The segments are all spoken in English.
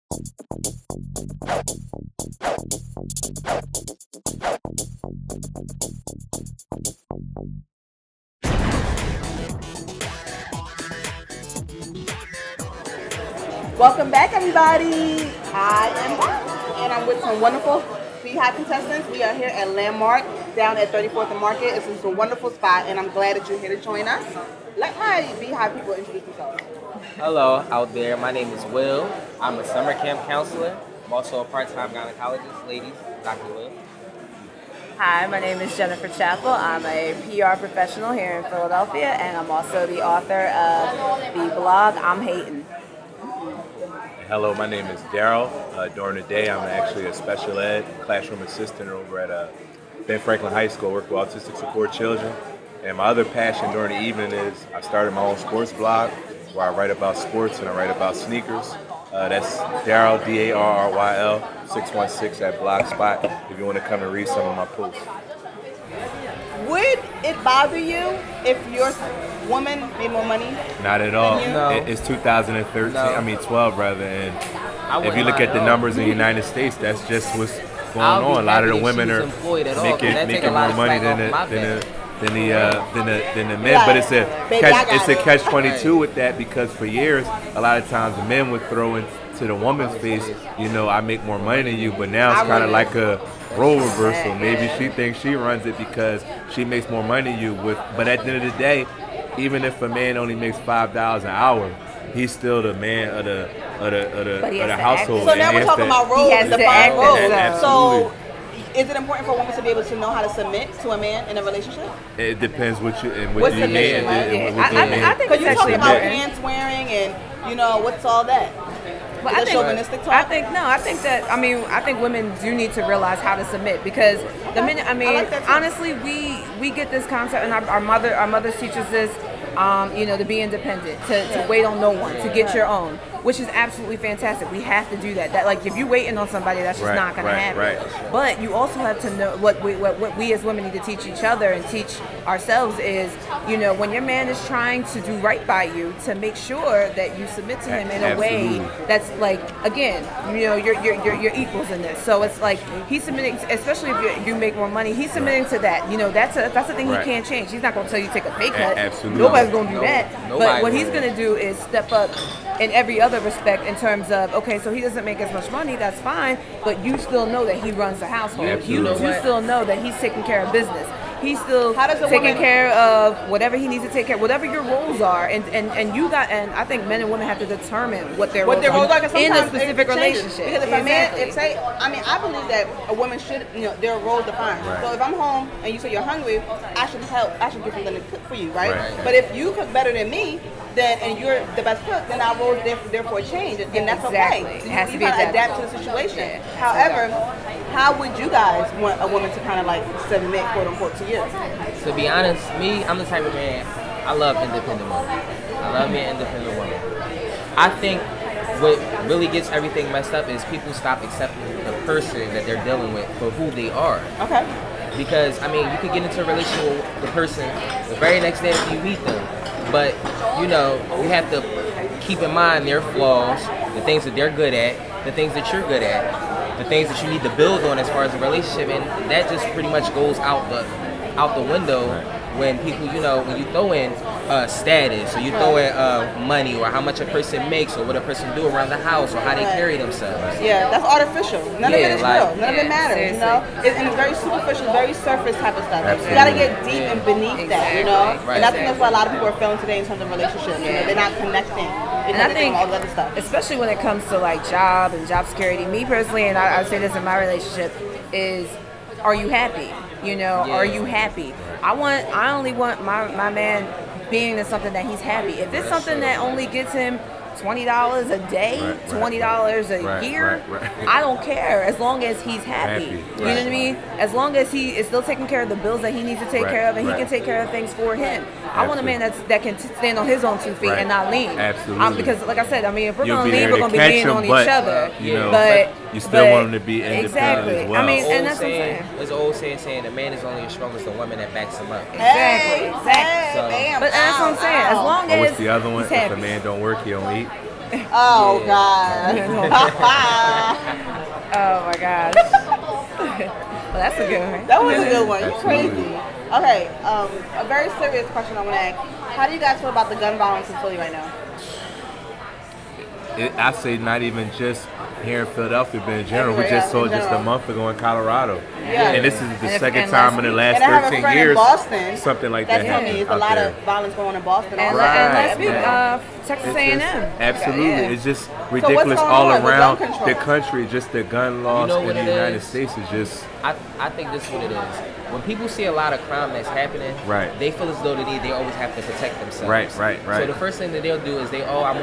Welcome back, everybody. I am back, and I'm with some wonderful beehive contestants. We are here at Landmark down at 34th and Market. This is a wonderful spot, and I'm glad that you're here to join us. Let my beehive people introduce themselves. Hello out there, my name is Will. I'm a summer camp counselor. I'm also a part-time gynecologist, ladies, Dr. Will. Hi, my name is Jennifer Chappell. I'm a PR professional here in Philadelphia, and I'm also the author of the blog I'm Hating. Hello, my name is Daryl. During the day, I'm actually a special ed classroom assistant over at Ben Franklin High School. I work with autistic support children. And my other passion during the evening is I started my own sports blog where I write about sports and I write about sneakers. That's Daryl, D-A-R-R-Y-L, 616 at Blogspot if you want to come and read some of my posts. Would it bother you if your woman made more money? Not at all. No. It's 2013, No. I mean 12 rather, and if you look at the numbers in the United States, that's just what's going on. A lot of the women are making more money than the men, but it's a catch-22 with that, because for years a lot of times the men would throw into the woman's face, you know, I make more money than you, but now it's kind of like a role reversal. Maybe she thinks she runs it because she makes more money than you. But at the end of the day, even if a man only makes $5 an hour, he's still the man of the household. So now we're talking about roles, defined roles. So Absolutely. is it important for a woman to be able to know how to submit to a man in a relationship? It depends what you What's you submission, mean. right? I think Because you it's talk actually about important. pants wearing and, you know, what's all that? But Is it chauvinistic talk? I think women do need to realize how to submit, because the minute, like that too. honestly, we get this concept, and our mothers teach us this, you know, to be independent, to wait on no one, to get your own, which is absolutely fantastic. We have to do that. That, like, if you're waiting on somebody, that's just not going to happen. Right. But you also have to know what we as women need to teach each other and teach ourselves is, you know, when your man is trying to do right by you, to make sure that you submit to him in a way that's, like, again, you know, you're equals in this. So it's like he's submitting, especially if you make more money, he's submitting to that. You know, that's the thing he can't change. He's not going to tell you to take a pay cut. Absolutely. Nobody's going to do that. But what he's going to do is step up in every other respect, in terms of, okay, so he doesn't make as much money, that's fine, but you still know that he runs the household. You still know that he's taking care of business. He's still taking care of whatever he needs to take care of, whatever your roles are, and I think men and women have to determine what their roles are in a specific relationship. Because if a man, I believe that a woman should, you know, their roles defined. Right. So if I'm home and you say you're hungry, I should help. I should get something to cook for you, right? But if you cook better than me, and you're the best cook, then our roles therefore change, and that's okay. It has to be adapt to the situation. Yeah. However, how would you guys want a woman to kind of like submit, quote unquote, to you? To be honest, I'm the type of man, I love independent women. I love me an independent woman. I think what really gets everything messed up is people stop accepting the person that they're dealing with for who they are. Okay. Because, I mean, you could get into a relationship with the person the very next day after you meet them. But, you know, you have to keep in mind their flaws, the things that they're good at, the things that you're good at, the things that you need to build on as far as a relationship, and that just pretty much goes out the window when people, you know, when you throw in status, or you throw in money, or how much a person makes, or what a person do around the house, or how they carry themselves. Yeah, that's artificial. None of it is real. None of it matters, seriously. You know? And it's very superficial, very surface type of stuff. Absolutely. You gotta get deep and beneath that, you know? Right. And I think that's why a lot of people are failing today in terms of relationships. You know, they're not connecting. And I think, all the other stuff. especially when it comes to like job and job security, me personally, and I say this in my relationship, is, are you happy? You know, are you happy? I only want my man being in something that he's happy. If it's something that only gets him $20 a day, $20 a year, I don't care, as long as he's happy. You know what I mean? As long as he is still taking care of the bills that he needs to take care of, and he can take care of things for him. I want a man that can stand on his own 2 feet and not lean. Absolutely. Because, like I said, I mean, if we're You'll going to be lean, there we're to going to be catch leaning on him, each other. You know, but you still want him to be independent as well. I mean, and that's what I'm saying. There's an old saying, a man is only as strong as the woman that backs him up. Exactly. Hey, bam, But that's what I'm saying. As long as what's the other one? he's If happy. a man don't work, he don't eat. Oh God. Oh my gosh. Well, that's a good one. That was a good one. You're Absolutely. crazy. Okay, a very serious question I want to ask. How do you guys feel about the gun violence in Philly right now? I say not even just here in Philadelphia, but in general. We just saw it just a month ago in Colorado. Yeah. And this is the second time in the last And I have a 13 friend years in Boston something like that that's telling me happened there's a out lot there. of violence going on in Boston. And, also. and let's Right. be Texas It's A&M. just- absolutely. Yeah. It's just what's ridiculous going all on with around gun control? the country. Just the gun laws know in what the it United is? States is just I think this is what it is. When people see a lot of crime that's happening, Right. they feel as though they always have to protect themselves. Right. So the first thing that they'll do is I'm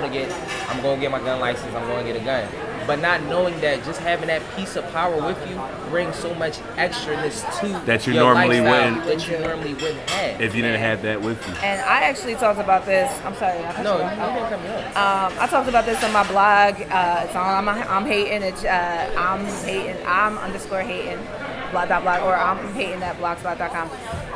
gonna get my gun license, I'm gonna get a gun. But not knowing that just having that piece of power with you brings so much extraness to That you your normally lifestyle wouldn't- that you normally wouldn't have. if you didn't have that with you. And I actually talked about this. I'm sorry. No, you didn't cut me off. I talked about this on my blog. It's on I'm hating it. I'm underscore hating blog or I'm hating at blogspot.com.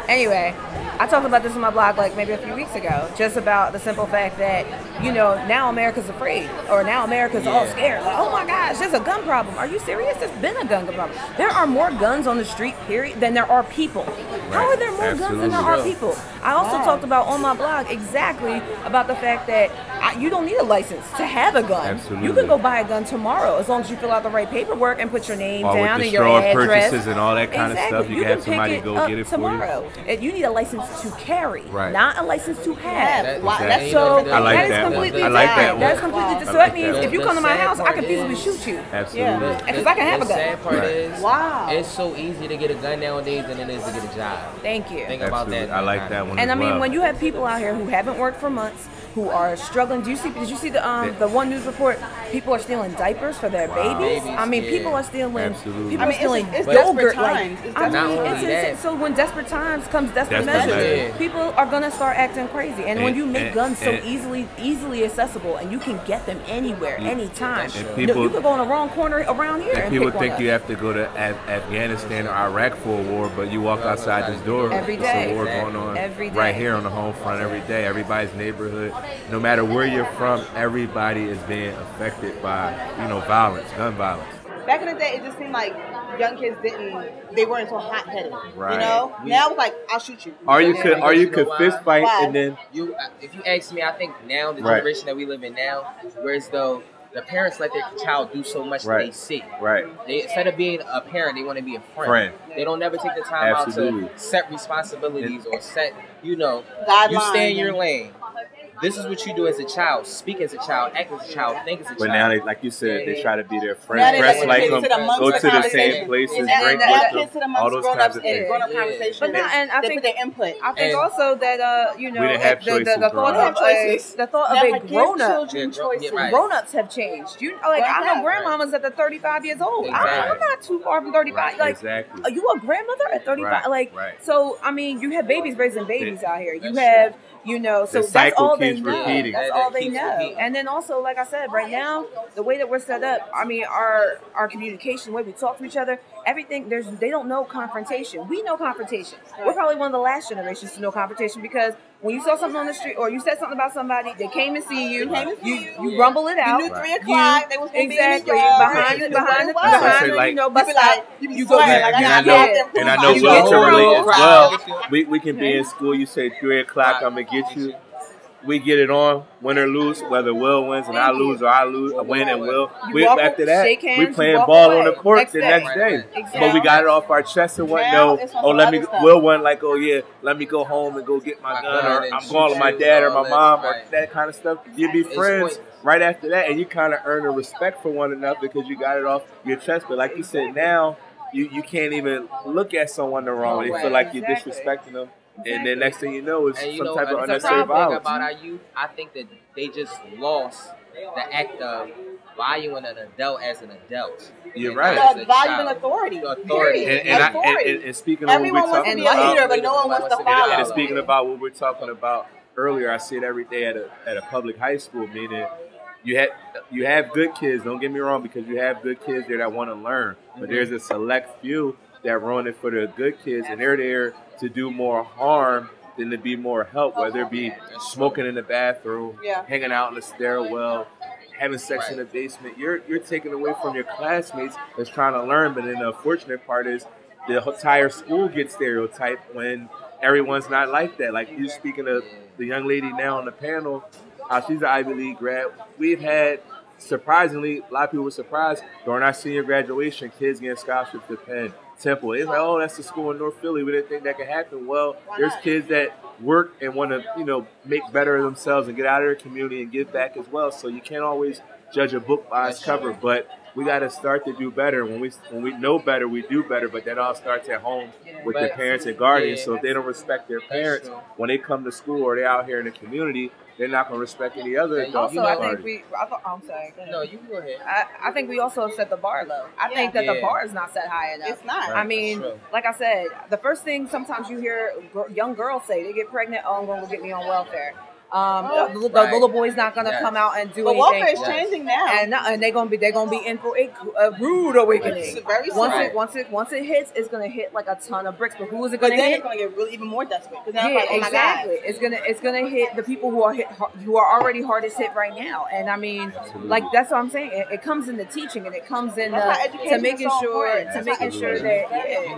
Anyway, I talked about this on my blog like maybe a few weeks ago, just about the simple fact that, now America's afraid, or now America's all scared. Like, oh my gosh, there's a gun problem. Are you serious? There's been a gun problem. There are more guns on the street, period, than there are people. How are there more guns than there are people? I also talked about on my blog exactly about the fact that you don't need a license to have a gun. Absolutely. You can go buy a gun tomorrow as long as you fill out the right paperwork and put your name Or with down the and your straw address. purchases and all that kind of stuff. You can have somebody pick go up get it for you. tomorrow. You need a license to carry, Right. not a license to have. Exactly. So I like that is that one. completely I like different. that one. That's completely different. So I like that means that if you one. come to my The sad house, I can part feasibly is- shoot you. Absolutely. Because I can have a The gun. sad part is, Wow. it's so easy to get a gun nowadays than it is to get a job. Thank you. Think about Absolutely. that. I like that one And I as mean, well. when you have people out here who haven't worked for months, who are struggling, did you see the one news report? People are stealing diapers for their babies. Babies, I mean, yeah. people are stealing. Absolutely. People I are mean, stealing it's yogurt. desperate Like, times. It's I mean, desperate it's times. insane. So when desperate times comes desperate Desperate measures, measures. people are gonna start acting crazy. And when you make guns so and- easily accessible, and you can get them anywhere, anytime. And people- You could go in the wrong corner around here. And People pick think one you up. have to go to Afghanistan or Iraq for a war, but you walk outside this door, Every there's day. a war going on Every right day. here on the home front every day. Everybody's neighborhood, no matter where you're from, everybody is being affected by violence, gun violence. Back in the day, it just seemed like young kids they weren't so hot-headed. Right. Now it's like, I'll shoot you. Or you Yeah, could why? fist fight Why? and then If you ask me, I think now the Right. generation that we live in now, whereas though the parents let their child do so much that Right. they see. right. They, instead of being a parent, they want to be a friend. Friend. They don't never take the time Absolutely. out to set responsibilities or set, you Guidelines. stay in your lane. This is what you do as a child. Speak as a child. Act as a child. Think as a child. But now, like you said, they try to be their Now friends, they dress let like kids them, sit amongst go the to the same conversation. places, And drink let with kids sit them, all amongst those grown-ups kinds of and things. grown-up conversation. But now, and I they think put their input. I think And- also that We didn't have choices the thought growing of up. the thought of Now, a like, give grown up. children Yeah, choices. right. Grown-ups have changed. I know Right. grandmamas that are 35 years old. Exactly. I'm not too far from 35. Like, Exactly. are you a grandmother at 35? Right, Like, right. so I mean, you have babies raising babies out here. You That's have, so The that's cycle all they keeps know. repeating. That's That all they keeps know. repeating. And then also, like I said, right now, the way that we're set up, I mean, our communication, the way we talk to each other, everything. They don't know confrontation. We know confrontation. We're probably one of the last generations to know confrontation because when you saw something on the street or you said something about somebody, they came to see you. You rumble it out. You knew 3 o'clock. They was gonna Exactly be in the yard. behind You the knew what it was. That's why I say, bus like- stop. you be You go sweating, back. like, I And I gotta know, get out there and I and know prove we my You can get point. relate as crowd. well. We can be in school. You say 3 o'clock, I'm gonna get you. We get it on, win or lose, whether Will wins and I lose or I lose, I win and Will. You walk After up, that, shake hands, we you playing walk ball away. on the court Next the day. next day. Exactly. But we got it off our chest and what? Now No, it's on oh some let other me. stuff. Will one like, oh yeah, let me go home and go get my gun, or and I'm shoot going with my you, dad or all my this, mom or right. that kind of stuff. You'd be It's friends pointless. right after that, and you kind of earn a respect for one another because you got it off your chest. But like you said, now you can't even look at someone the wrong way. They feel like you're Exactly. disrespecting them. And then next thing you know is And you some know, type of it's a unnecessary problem violence. about our youth. I think that they just lost the act of valuing an adult as an adult. You're And right. not as a Valuing child. authority. Authority. Period. And Authority. speaking of what Everyone we're wants to talking be a about, leader, but no one wants to follow. and speaking about what we're talking about earlier, I see it every day at a public high school, meaning you have good kids. Don't get me wrong, because you have good kids there that want to learn, but there's a select few that run it for the good kids, and they're there to do more harm than to be more help, whether it be smoking in the bathroom, Yeah. hanging out in the stairwell, having sex in the basement. You're taking away from your classmates that's trying to learn. But then the unfortunate part is the entire school gets stereotyped when everyone's not like that. Like you speaking of the young lady now on the panel, she's an Ivy League grad. We've had, surprisingly, a lot of people were surprised during our senior graduation, kids getting scholarships to Penn, Temple. It's like, oh, that's the school in North Philly. We didn't think that could happen. Well, there's kids that work and want to, make better of themselves and get out of their community and give back as well. So you can't always judge a book by its cover, but we got to start to do better. When we know better, we do better. But that all starts at home with the parents and guardians. So if they don't respect their parents when they come to school or they're out here in the community, they're not going to respect any other adult. Also, I think I'm sorry. No, you go ahead. I think we also set the bar low. I think that the bar is not set high enough. It's not. I mean, like I said, the first thing sometimes you hear young girls say, they get pregnant, oh, I'm going to get me on welfare. The little boy's not gonna come out and do anything. But welfare is changing now, and they're gonna be in for a rude awakening. It's very once it hits, it's gonna hit like a ton of bricks. But who is it gonna hit? Then it's gonna get really even more desperate. Exactly. It's gonna hit the people who are already hardest hit right now. And I mean, like that's what I'm saying. It comes in the teaching, and it comes in to making sure that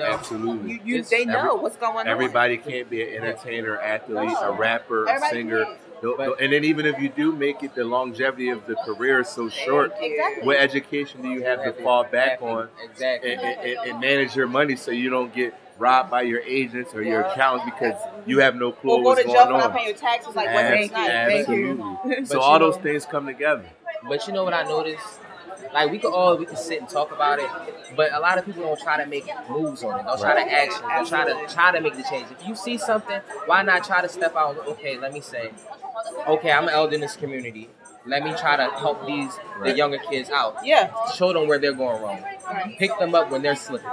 absolutely they know what's going on. Everybody can't be an entertainer, athlete, a rapper, a singer. And then even if you do make it, the longevity of the career is so short. Exactly. What education do you have to fall back on and manage your money so you don't get robbed by your agents or your accountants because you have no clue what's going on? Or go to jail for not paying your taxes. Like, absolutely. So all those things come together. But you know what I noticed? Like we can sit and talk about it, but a lot of people don't try to make moves on it. Don't try to action. Don't try to make the change. If you see something, why not try to step out? Okay, let me say, okay, I'm an elder in this community. Let me try to help the younger kids out. Yeah. Show them where they're going wrong. Pick them up when they're slipping.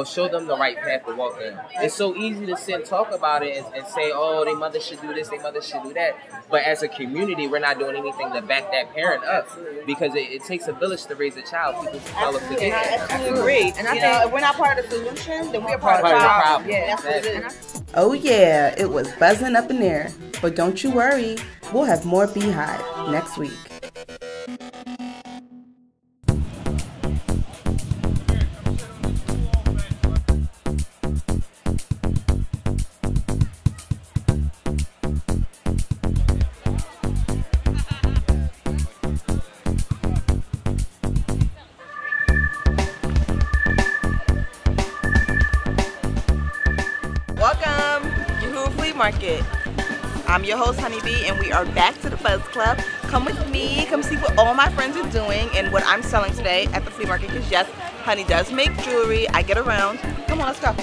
Show them the right path to walk in. It's so easy to sit and talk about it and say, oh, their mother should do this, their mother should do that. But as a community, we're not doing anything to back that parent up because it takes a village to raise a child. People develop to I absolutely agree. And I think if we're not part of the solution, then we're part of the problem. Yeah, that's what it is. Oh yeah, it was buzzing up in there. But don't you worry, we'll have more Beehive next week. Welcome, Uhuru Flea Market. I'm your host, Honeybee, and we are back to the Buzz Club. Come with me, come see what all my friends are doing and what I'm selling today at the flea market, because yes, Honey does make jewelry. I get around. Come on, let's go.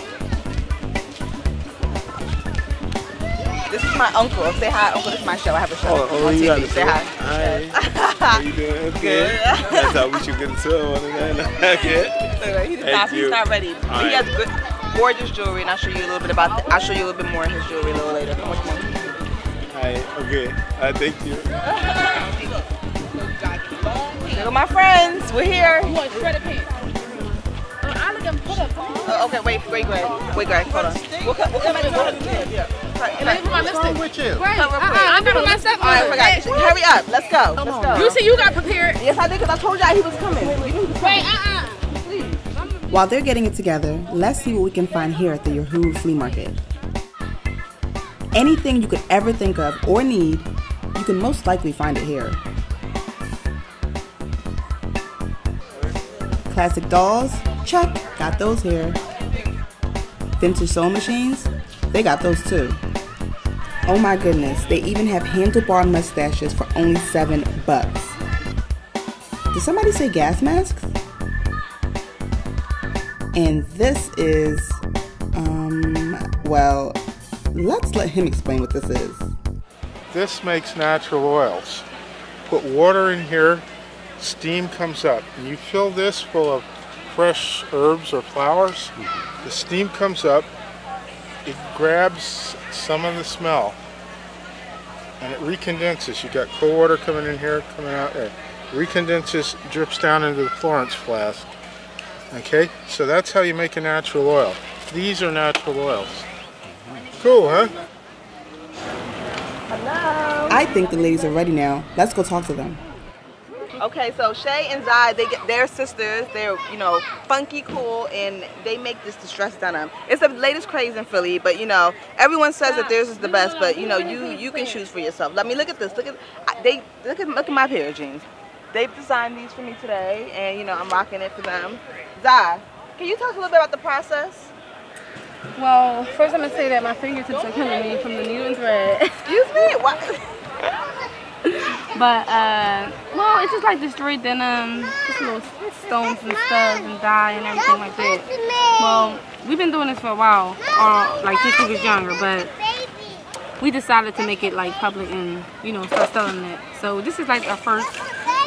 This is my uncle. Say hi, uncle. This is my show. I have a show on TV. Say hi. Hi. How you doing? Good. That's how we should get into it. He's not ready. But he has good, gorgeous jewelry, and I'll show you a little bit about that. I'll show you a little bit more of his jewelry a little later. Come on. Hi. Okay. Thank you. Look at my friends. We're here. You want shredded pants? I look at put up. Okay, wait, Greg. Hold on. We'll come back to the What's wrong with you? I'm doing my stuff. All right, forgot. Hurry up. Let's go. Let's go. You see, you got prepared. Yes, I did, because I told y'all he was coming. Wait, While they're getting it together, let's see what we can find here at the Uhuru Flea Market. Anything you could ever think of or need, you can most likely find it here. Classic dolls? Check, got those here. Vintage sewing machines? They got those too. Oh my goodness, they even have handlebar mustaches for only $7. Did somebody say gas masks? And this is, well, let's let him explain what this is. This makes natural oils. Put water in here, steam comes up, and you fill this full of fresh herbs or flowers. The steam comes up, it grabs some of the smell, and it recondenses. You got cold water coming in here, coming out there. Recondenses, drips down into the Florence flask. Okay, so that's how you make a natural oil. These are natural oils. Cool, huh? Hello. I think the ladies are ready now. Let's go talk to them. Okay, so Shay and Zai, they're sisters. They're, you know, funky, cool, and they make this distressed denim. It's the latest craze in Philly, but you know, everyone says that theirs is the best, but you know, you can choose for yourself. Let me look at this. Look at my pair of jeans. They've designed these for me today, and you know, I'm rocking it for them. Zai, can you tell us a little bit about the process? Well, first I'm gonna say that my fingertips are killing me from the needle and thread. Excuse me? What? But well, it's just like destroyed denim, just little stones and studs and dye and everything like that. Well, we've been doing this for a while, or like since we was younger, but we decided to make it like public and, you know, start selling it. So this is like our first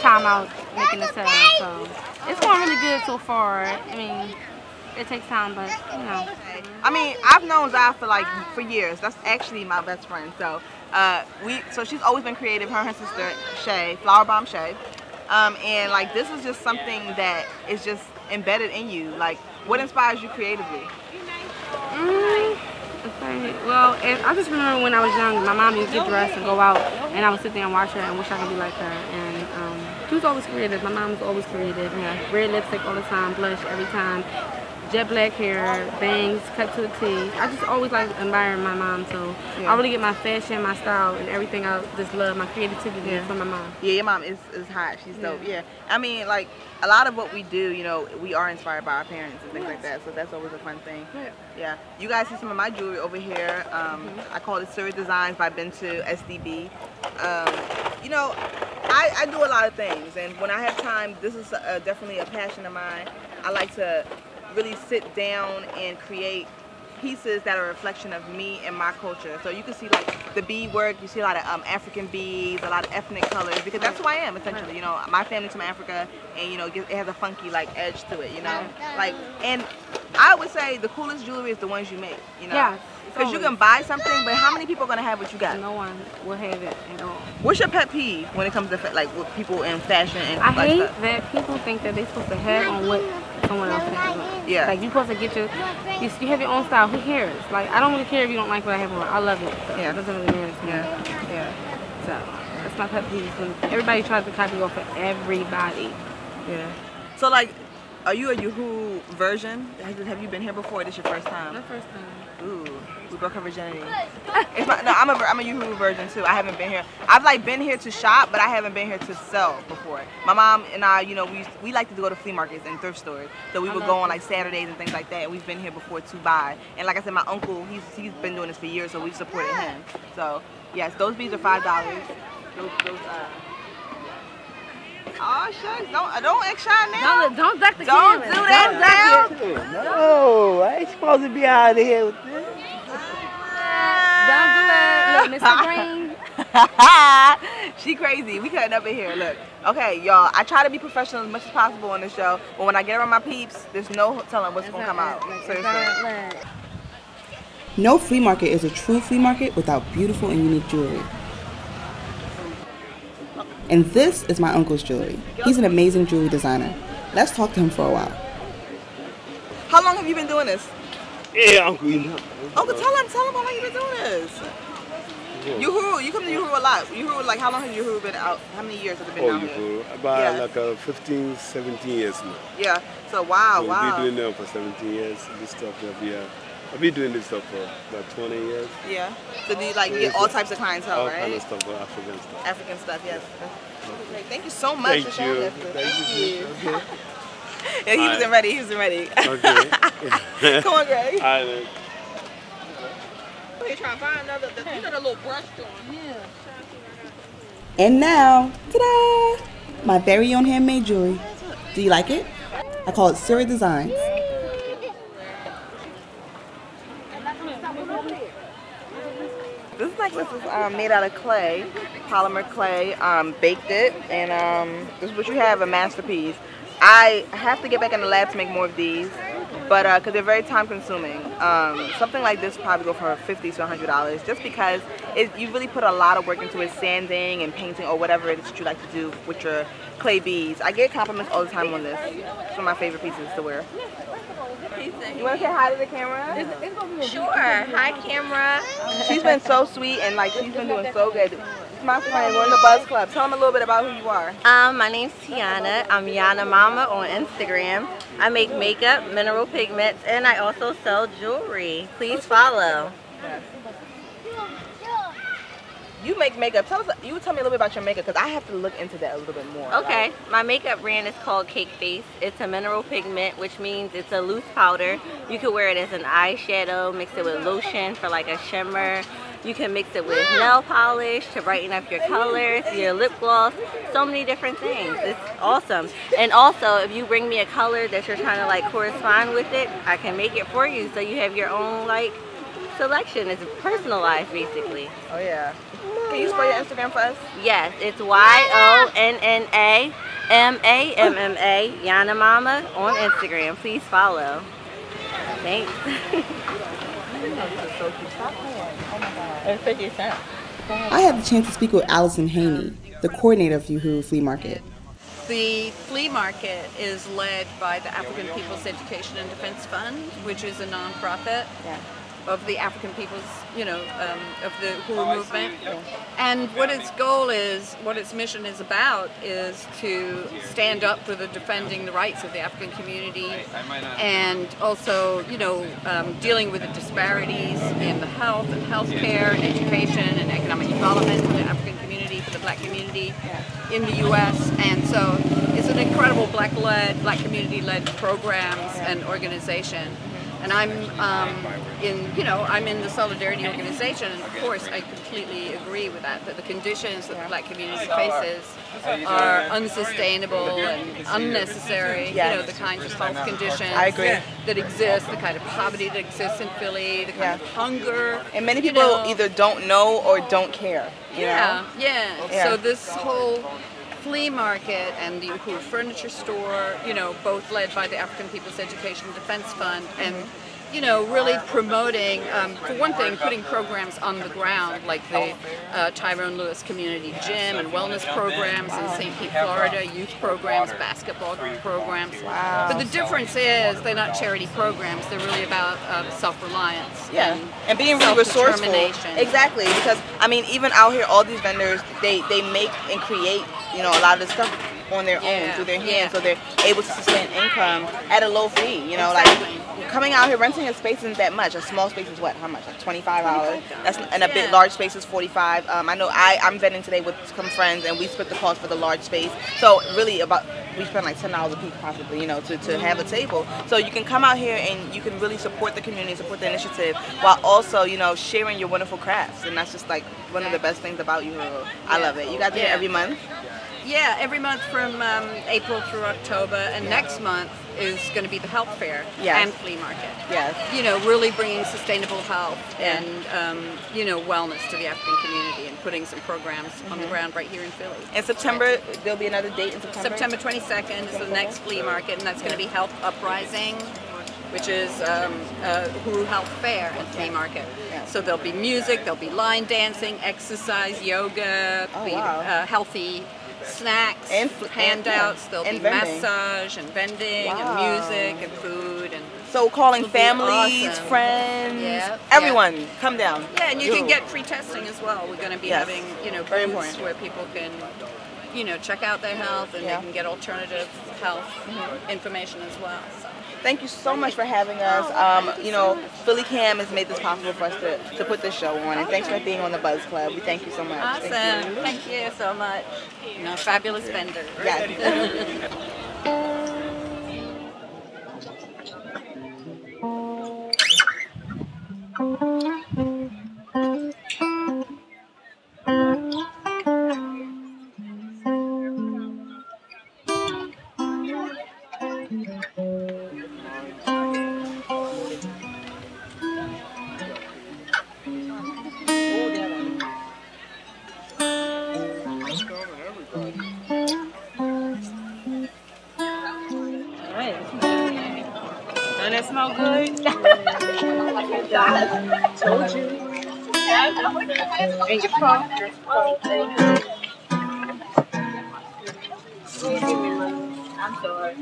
time out making the sale. So it's going really good so far. I mean, it takes time, but you know. I mean, I've known Zai for years. That's actually my best friend. So so she's always been creative. Her and her sister Shay, Flower Bomb Shay, and like this is just something that is just embedded in you. Like, what inspires you creatively? Okay. Well, I just remember when I was young, my mom used to get dressed and go out, and I would sit there and watch her and wish I could be like her. And she was always creative. My mom was always creative. Yeah. Red lipstick all the time, blush every time, jet black hair, bangs cut to a T. I just always like admiring my mom, so I really get my fashion, my style, and everything I just love, my creativity from my mom. Yeah, your mom is hot. She's dope. Yeah. I mean, like, a lot of what we do, you know, we are inspired by our parents and things like that, so that's always a fun thing. Yeah. You guys see some of my jewelry over here. I call it Suri Designs by Bintu SDB. You know, I do a lot of things, and when I have time, this is definitely a passion of mine. I like to really sit down and create pieces that are a reflection of me and my culture. So you can see like the bead work, you see a lot of African beads, a lot of ethnic colors, because that's who I am essentially. You know, my family's from Africa, and you know, it has a funky like edge to it, you know. Like, and I would say the coolest jewelry is the ones you make, you know. Yeah. Because you can buy something, but how many people are gonna have what you got? No one will have it at all. What's your pet peeve when it comes to like with people in fashion and I hate stuff? that people think that they're supposed to have on what someone else has on. Yeah. Like, you're supposed to get you have your own style. Who cares? Like, I don't really care if you don't like what I have on. I love it. So Yeah. It doesn't really matter to me. Yeah. So that's my pet peeve. When everybody tries to copy off of everybody. Yeah. So like, are you a Uhuru version? Have you been here before? This your first time? My first time. Ooh, we broke her virginity. I'm a Uhuru version too. I haven't been here. I've like been here to shop, but I haven't been here to sell before. My mom and I, you know, we like to go to flea markets and thrift stores. So we would go on like Saturdays and things like that. And we've been here before to buy. And like I said, my uncle, he's been doing this for years, so we've supported him. So yes, those beads are $5. Oh shucks! Don't act shy now. Don't duck the Don't camera. do that now. No, I ain't supposed to be out of here with this. Don't do that. Look, Mr. Green. She crazy. We cutting up in here. Look. Okay, y'all. I try to be professional as much as possible on this show, but when I get around my peeps, there's no telling what's gonna come out. Seriously. No flea market is a true flea market without beautiful and unique jewelry. And this is my uncle's jewelry. He's an amazing jewelry designer. Let's talk to him for a while. How long have you been doing this? Yeah, Uncle, you know. Uncle, tell him how long you been doing this. Uhuru, you come to Uhuru a lot. Uhuru, like, how long has Uhuru been out? How many years has it been out here? Uhuru, about like 15, 17 years now. Yeah. So wow. We've been doing it for 17 years. This stuff, I've been doing this stuff for about 20 years. Yeah. So do you like get all types of clientele, all right? All kind of stuff, African stuff. African stuff, yes. Okay, thank you so much for sharing this. Thank you. Okay. Yeah, he wasn't ready. Okay. Come on, Greg. All right. You're trying to find another, you know, the little brush store. Yeah. And now, ta-da! My very own handmade jewelry. Do you like it? I call it Suri Designs. This necklace is made out of clay, polymer clay, baked it, and this is what you have, a masterpiece. I have to get back in the lab to make more of these, but because they're very time consuming. Something like this probably go for $50 to $100, just because you really put a lot of work into it, sanding and painting or whatever it is that you like to do with your clay beads. I get compliments all the time on this. It's one of my favorite pieces to wear. You want to say hi to the camera? Sure. Hi, camera. She's been so sweet and like she's been doing so good. my friend. We're in the Buzz Club. Tell them a little bit about who you are. My name's Tiana. I'm Yonna Mama on Instagram. I make makeup, mineral pigments, and I also sell jewelry. Please follow. Yes. You make makeup. Tell me a little bit about your makeup because I have to look into that a little bit more. Okay, my makeup brand is called Cake Face. It's a mineral pigment, which means it's a loose powder. You can wear it as an eyeshadow, mix it with lotion for like a shimmer. You can mix it with nail polish to brighten up your colors, your lip gloss, so many different things. It's awesome. And also, if you bring me a color that you're trying to like correspond with it, I can make it for you so you have your own like selection. It's personalized basically. Oh yeah. Can you spell your Instagram for us? Yes, it's YONNAMAMMA, Yonna Mama on Instagram. Please follow. Thanks. I had the chance to speak with Alison Hoehne, the coordinator of Uhuru Flea Market. The flea market is led by the African People's Education and Defense Fund, which is a non-profit of the African peoples, of the Uhuru movement. And what its goal is, what its mission is about, is to stand up for the defending the rights of the African community, and also, dealing with the disparities in the health and healthcare and education and economic development for the African community, for the black community in the U.S. And so it's an incredible black community-led programs and organization. And I'm in the Solidarity organization, and of course I completely agree with that the conditions that the black community faces are unsustainable and unnecessary. The kinds of health conditions that exist, the kind of poverty that exists in Philly, the kind of hunger. And many people either don't know or don't care. Yeah. So this whole flea market and the Uhuru Furniture Store, both led by the African People's Education and Defense Fund, and really promoting, for one thing, putting programs on the ground like the Tyrone Lewis Community Gym and wellness programs in St. Pete, Florida, youth programs, basketball programs. But the difference is they're not charity programs, they're really about self-reliance. And being really resourceful. Exactly, because even out here, all these vendors, they make and create a lot of this stuff on their own through their hands, so they're able to sustain income at a low fee. Like coming out here renting a space isn't that much. A small space is how much? Like $25. And a bit large space is $45. I know I'm vetting today with some friends, and we split the cost for the large space. So really we spend like $10 a piece possibly, to have a table. So you can come out here and you can really support the community, support the initiative, while also sharing your wonderful crafts. And that's just like one of the best things about you. I love it. You guys are here every month. Yeah, every month from April through October, and next month is going to be the health fair and flea market. Really bringing sustainable health and wellness to the African community, and putting some programs on the ground right here in Philly. In September, there'll be another date in September? September 22nd is the next flea market, and that's going to be Health Uprising, which is Uhuru Health Fair and Flea Market. So there'll be music, there'll be line dancing, exercise, yoga, healthy snacks and handouts. There'll be massage and vending and music and food, and so calling families, friends, everyone come down. Yeah, and you can get free testing as well. We're going to be having booths where people can check out their health, and they can get alternative health information as well. So. Thank you so much for having us. Philly Cam has made this possible for us to put this show on, and thanks for being on the Buzz Club. We thank you so much. Awesome. Thank you so much. Fabulous vendor. Yes. Doesn't it smell good? Told you. And your phone. I'm sorry.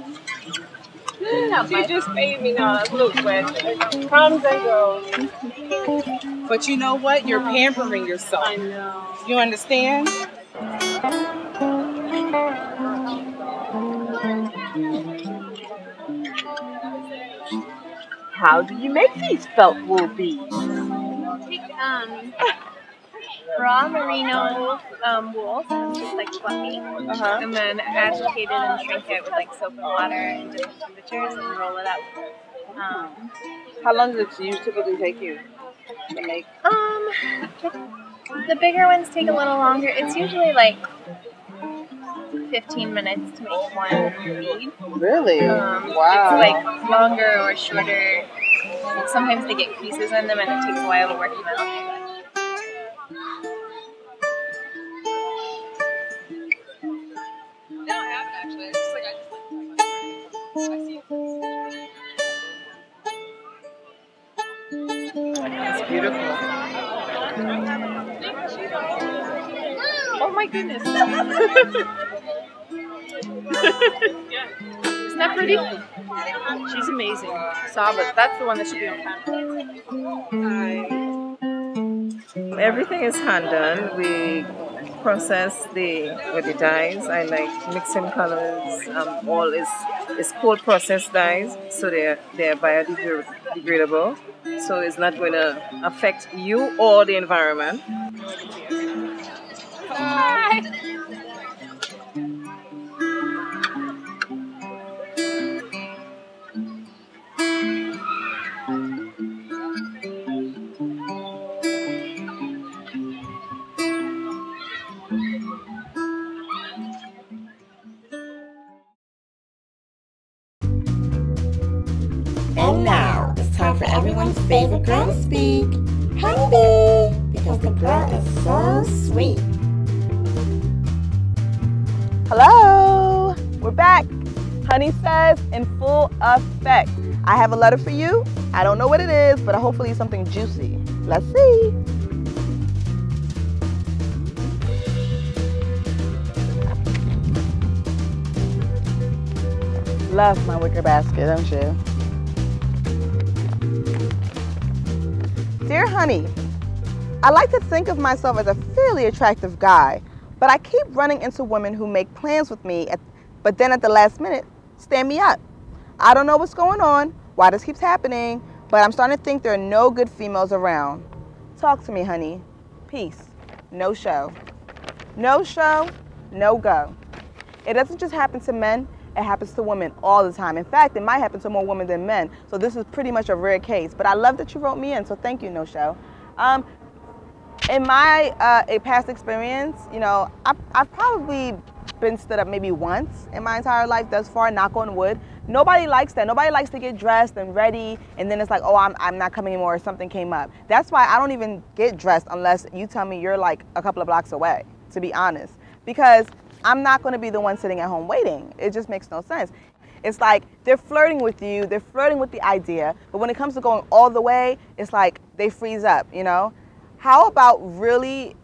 She just paid me now. That's a little question. Comes and goes. But you know what? You're pampering yourself. I know. You understand? How do you make these felt wool beads? Take raw merino wool, so it's just like fluffy, and then agitate it and shrink it with like soap and water and different temperatures and roll it up. How long does it typically take you to make? The bigger ones take a little longer. It's usually like 15 minutes to make one bead. Really? Wow. It's like longer or shorter. Sometimes they get creases in them and it takes a while to work them out. No, I haven't actually. I see it. It's beautiful. Oh my goodness. Isn't that pretty? She's amazing. Saba, that's the one that should be on camera. Everything is hand done. We process with the dyes. I like mixing colors. All is cold processed dyes, so they're biodegradable. So it's not going to affect you or the environment. Hi. And now it's time for everyone's favorite girl to speak, Honeybee, because the girl is so sweet. Hello, we're back. Honey says in full effect. I have a letter for you. I don't know what it is, but hopefully it's something juicy. Let's see. Love my wicker basket, don't you? Dear Honey, I like to think of myself as a fairly attractive guy, but I keep running into women who make plans with me, but then at the last minute, stand me up. I don't know what's going on, why this keeps happening, but I'm starting to think there are no good females around. Talk to me, honey. Peace. No show. No show, no go. It doesn't just happen to men, it happens to women all the time. In fact, it might happen to more women than men, so this is pretty much a rare case. But I love that you wrote me in, so thank you, No Show. In my past experience, you know, I've probably been stood up maybe once in my entire life thus far, knock on wood. Nobody likes that. Nobody likes to get dressed and ready, and then it's like, oh, I'm not coming anymore, or something came up. That's why I don't even get dressed unless you tell me you're like a couple of blocks away, to be honest. Because I'm not going to be the one sitting at home waiting. It just makes no sense. It's like they're flirting with you, they're flirting with the idea, but when it comes to going all the way, it's like they freeze up, you know? How about really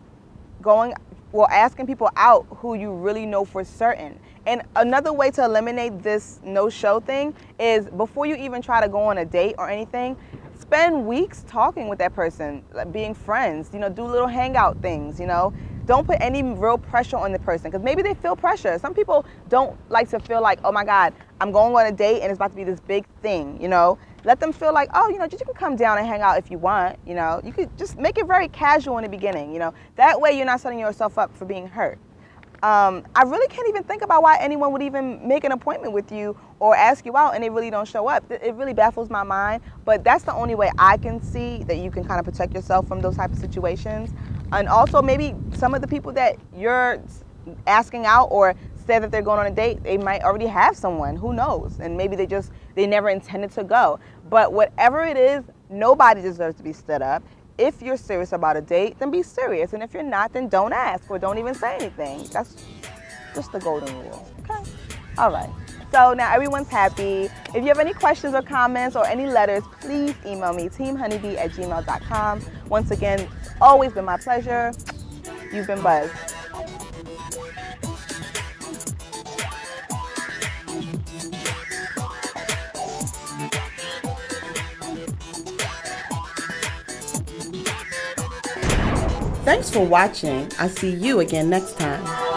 asking people out who you really know for certain? And another way to eliminate this no-show thing is before you even try to go on a date or anything, spend weeks talking with that person, like being friends, you know, do little hangout things, you know? Don't put any real pressure on the person, because maybe they feel pressure. Some people don't like to feel like, oh my God, I'm going on a date and it's about to be this big thing, you know? Let them feel like, oh, you know, you can come down and hang out if you want, you know? You could just make it very casual in the beginning, you know? That way you're not setting yourself up for being hurt. I really can't even think about why anyone would even make an appointment with you or ask you out and they really don't show up. It really baffles my mind, but that's the only way I can see that you can kind of protect yourself from those type of situations. And also maybe some of the people that you're asking out or say that they're going on a date, they might already have someone, who knows? And maybe they never intended to go. But whatever it is, nobody deserves to be stood up. If you're serious about a date, then be serious. And if you're not, then don't ask or don't even say anything. That's just the golden rule, okay? All right. So now everyone's happy. If you have any questions or comments or any letters, please email me, teamhoneybee@gmail.com. Once again, it's always been my pleasure. You've been buzzed. Thanks for watching. I'll see you again next time.